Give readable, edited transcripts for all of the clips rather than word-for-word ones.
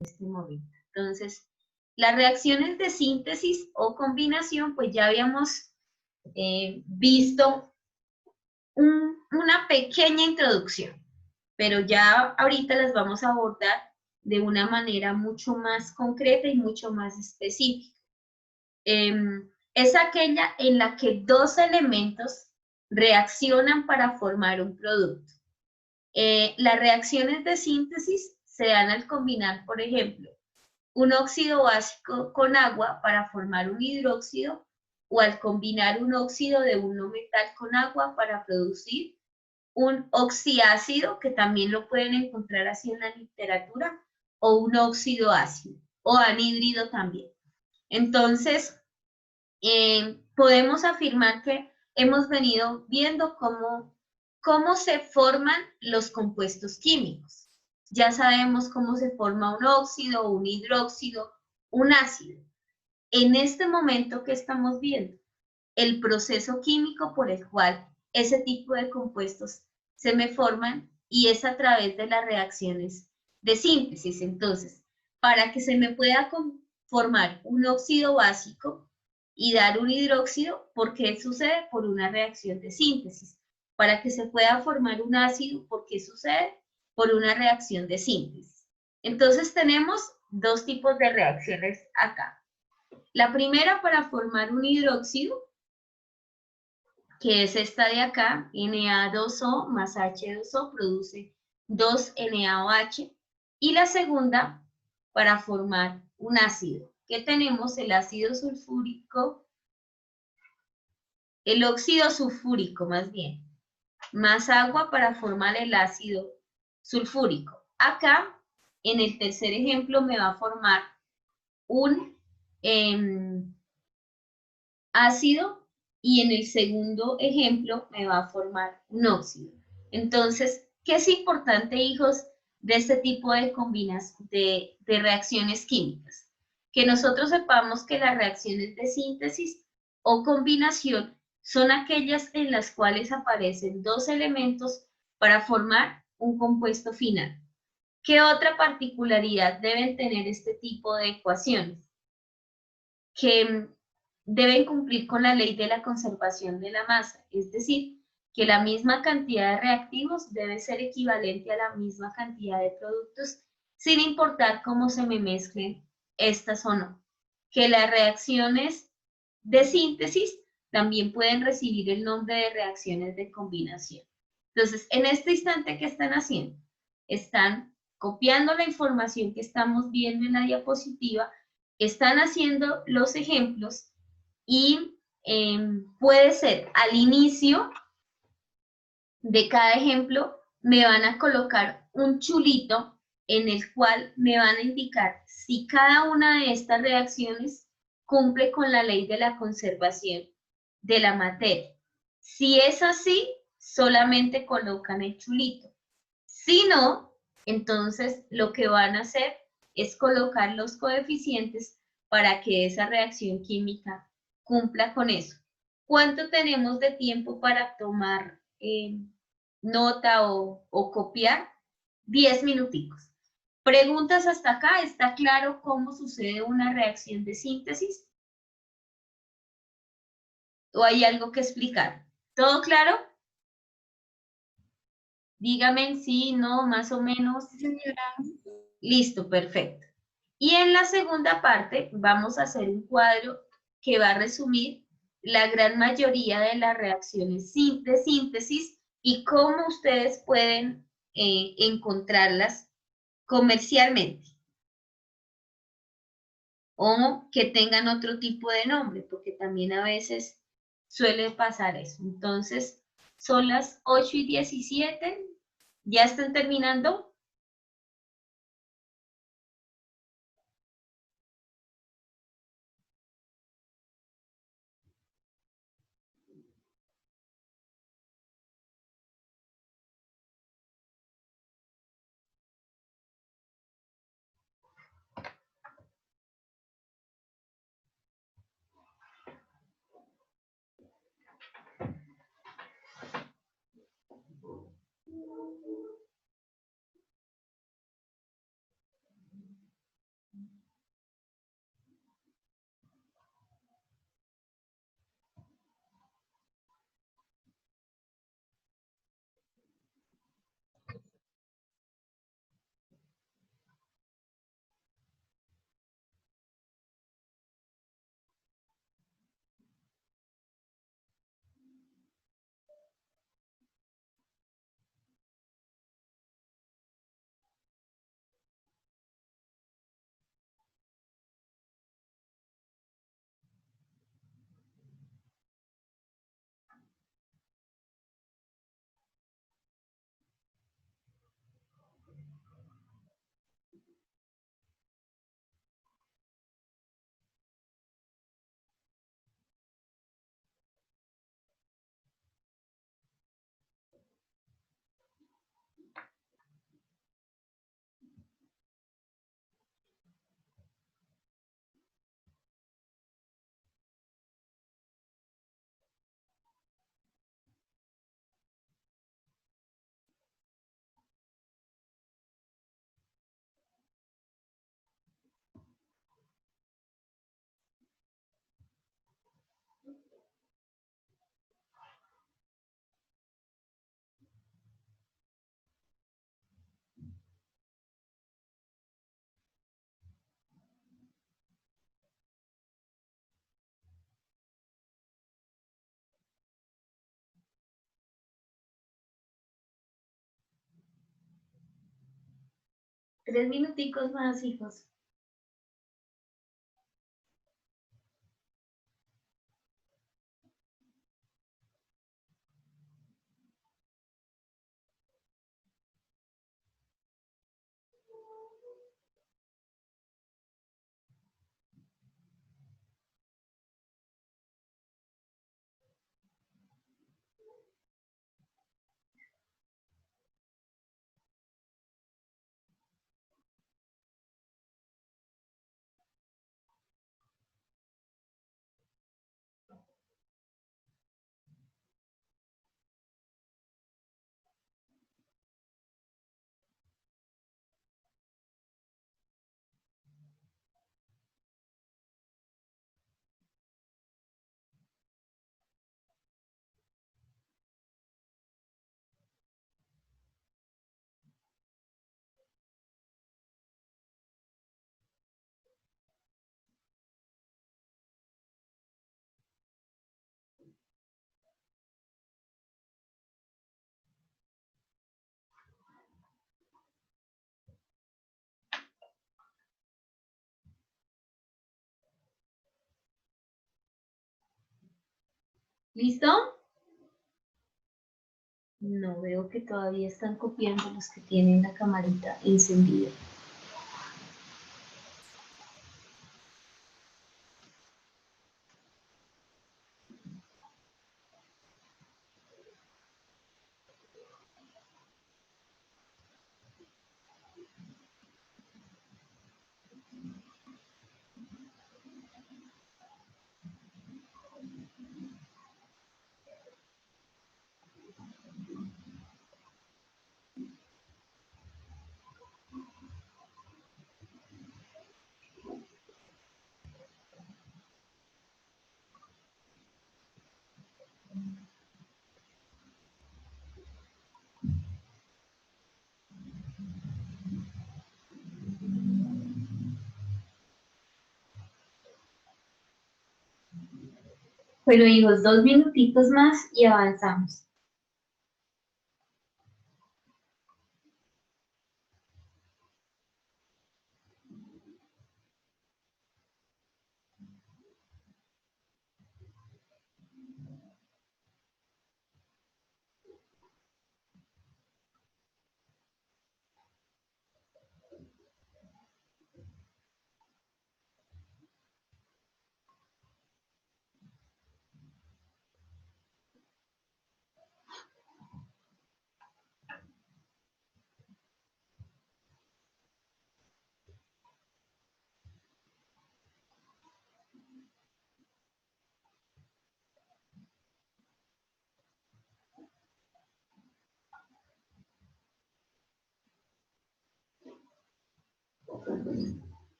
este momento. Entonces, las reacciones de síntesis o combinación, pues ya habíamos visto una pequeña introducción, pero ya ahorita las vamos a abordar de una manera mucho más concreta y mucho más específica. Es aquella en la que dos elementos reaccionan para formar un producto. Las reacciones de síntesis se dan al combinar, por ejemplo, un óxido básico con agua para formar un hidróxido o al combinar un óxido de un no metal con agua para producir un oxiácido, que también lo pueden encontrar así en la literatura, o un óxido ácido, o anhídrido también. Entonces, podemos afirmar que hemos venido viendo cómo se forman los compuestos químicos. Ya sabemos cómo se forma un óxido, un hidróxido, un ácido. En este momento que estamos viendo, el proceso químico por el cual ese tipo de compuestos se me forman y es a través de las reacciones de síntesis. Entonces, para que se me pueda formar un óxido básico y dar un hidróxido, ¿por qué sucede? Por una reacción de síntesis. Para que se pueda formar un ácido, ¿por qué sucede? Por una reacción de síntesis. Entonces tenemos dos tipos de reacciones acá. La primera para formar un hidróxido, que es esta de acá, Na2O más H2O produce 2NaOH. Y la segunda, para formar un ácido, que tenemos el ácido sulfúrico, el óxido sulfúrico más bien, más agua para formar el ácido sulfúrico. Acá, en el tercer ejemplo, me va a formar un ácido y en el segundo ejemplo me va a formar un óxido. Entonces, ¿qué es importante, hijos, de este tipo de de reacciones químicas? Que nosotros sepamos que las reacciones de síntesis o combinación son aquellas en las cuales aparecen dos elementos para formar un compuesto final. ¿Qué otra particularidad deben tener este tipo de ecuaciones? Que deben cumplir con la ley de la conservación de la masa, es decir, que la misma cantidad de reactivos debe ser equivalente a la misma cantidad de productos, sin importar cómo se me mezclen estas o no. Que las reacciones de síntesis también pueden recibir el nombre de reacciones de combinación. Entonces, en este instante, ¿qué están haciendo? Están copiando la información que estamos viendo en la diapositiva, están haciendo los ejemplos y puede ser al inicio de cada ejemplo me van a colocar un chulito en el cual me van a indicar si cada una de estas reacciones cumple con la ley de la conservación de la materia. Si es así, solamente colocan el chulito. Si no, entonces lo que van a hacer es colocar los coeficientes para que esa reacción química cumpla con eso. ¿Cuánto tenemos de tiempo para tomar nota o copiar? 10 minuticos. ¿Preguntas hasta acá? ¿Está claro cómo sucede una reacción de síntesis? ¿O hay algo que explicar? ¿Todo claro? Dígame sí, no, más o menos. Listo, perfecto. Y en la segunda parte vamos a hacer un cuadro que va a resumir la gran mayoría de las reacciones de síntesis y cómo ustedes pueden encontrarlas comercialmente o que tengan otro tipo de nombre, porque también a veces suele pasar eso. Entonces, son las 8:17, ¿ya están terminando? 3 minuticos más, hijos. ¿Listo? No veo que todavía están copiando los que tienen la camarita encendida. Bueno, hijos, 2 minutitos más y avanzamos.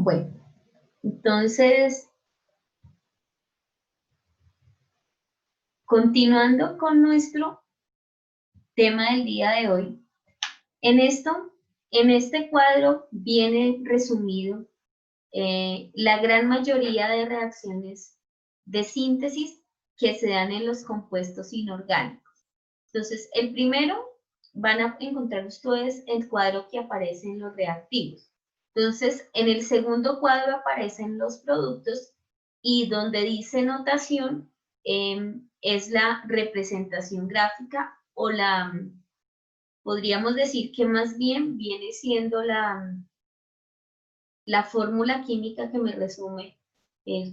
Bueno, entonces, continuando con nuestro tema del día de hoy, en este cuadro viene resumido la gran mayoría de reacciones de síntesis que se dan en los compuestos inorgánicos. Entonces, el primero, van a encontrar ustedes el cuadro que aparece en los reactivos. Entonces, en el segundo cuadro aparecen los productos y donde dice notación es la representación gráfica o podríamos decir que más bien viene siendo la fórmula química que me resume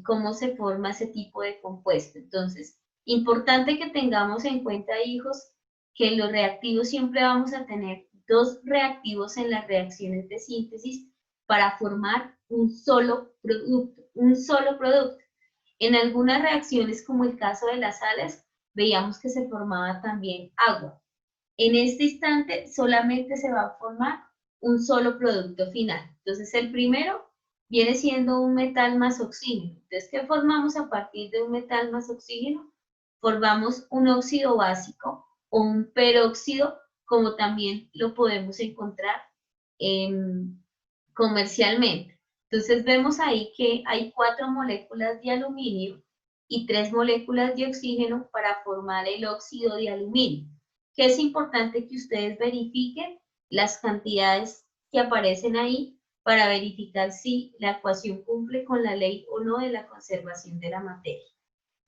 cómo se forma ese tipo de compuesto. Entonces, importante que tengamos en cuenta, hijos, que en los reactivos siempre vamos a tener 2 reactivos en las reacciones de síntesis para formar un solo producto. En algunas reacciones, como el caso de las sales, veíamos que se formaba también agua. En este instante solamente se va a formar un solo producto final. Entonces el primero viene siendo un metal más oxígeno. Entonces, ¿qué formamos a partir de un metal más oxígeno? Formamos un óxido básico o un peróxido, como también lo podemos encontrar comercialmente. Entonces vemos ahí que hay 4 moléculas de aluminio y 3 moléculas de oxígeno para formar el óxido de aluminio, que es importante que ustedes verifiquen las cantidades que aparecen ahí para verificar si la ecuación cumple con la ley o no de la conservación de la materia.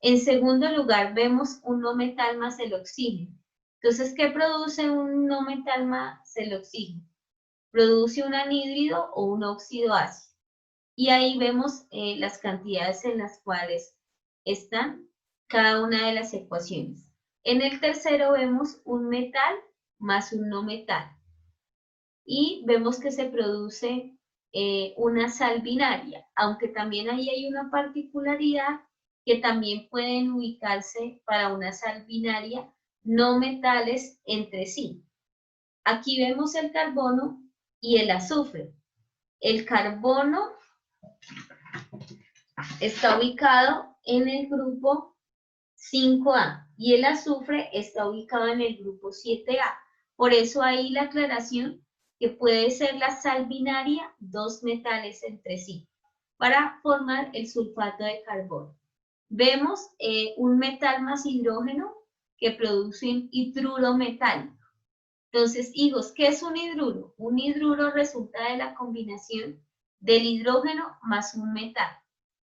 En segundo lugar, vemos un no metal más el oxígeno. Entonces, ¿qué produce un no metal más el oxígeno? Produce un anhídrido o un óxido ácido. Y ahí vemos las cantidades en las cuales están cada una de las ecuaciones. En el tercero vemos un metal más un no metal. Y vemos que se produce una sal binaria, aunque también ahí hay una particularidad que también pueden ubicarse para una sal binaria no metales entre sí. Aquí vemos el carbono y el azufre. El carbono está ubicado en el grupo 5A y el azufre está ubicado en el grupo 7A. Por eso ahí la aclaración que puede ser la sal binaria, dos metales entre sí, para formar el sulfato de carbono. Vemos un metal más hidrógeno que produce un hidruro metálico. Entonces, hijos, ¿qué es un hidruro? Un hidruro resulta de la combinación del hidrógeno más un metal.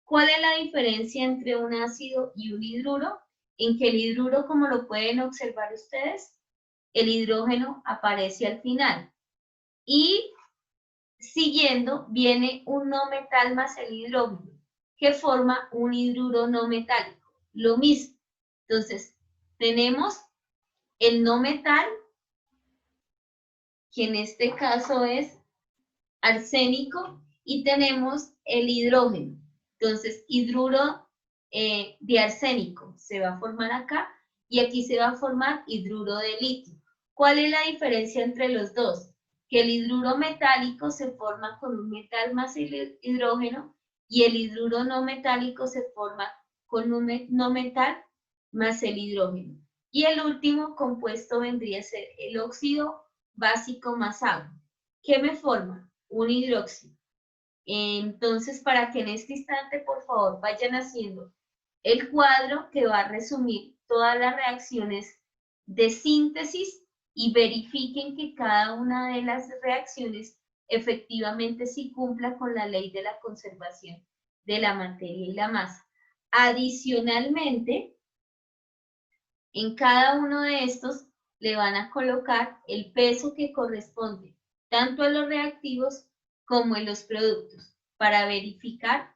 ¿Cuál es la diferencia entre un ácido y un hidruro? En que el hidruro, como lo pueden observar ustedes, el hidrógeno aparece al final. Y siguiendo viene un no metal más el hidrógeno, que forma un hidruro no metálico. Lo mismo. Entonces, tenemos el no metal, que en este caso es arsénico, y tenemos el hidrógeno. Entonces, hidruro de arsénico se va a formar acá, y aquí se va a formar hidruro de litio. ¿Cuál es la diferencia entre los dos? Que el hidruro metálico se forma con un metal más el hidrógeno, y el hidruro no metálico se forma con un no metal más el hidrógeno. Y el último compuesto vendría a ser el óxido básico más agua. ¿Qué me forma? Un hidróxido. Entonces, para que en este instante, por favor, vayan haciendo el cuadro que va a resumir todas las reacciones de síntesis y verifiquen que cada una de las reacciones efectivamente sí cumpla con la ley de la conservación de la materia y la masa. Adicionalmente, en cada uno de estos le van a colocar el peso que corresponde tanto a los reactivos como en los productos para verificar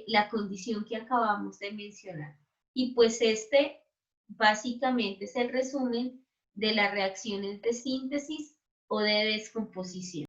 la condición que acabamos de mencionar. Y pues este básicamente es el resumen de las reacciones de síntesis o de descomposición.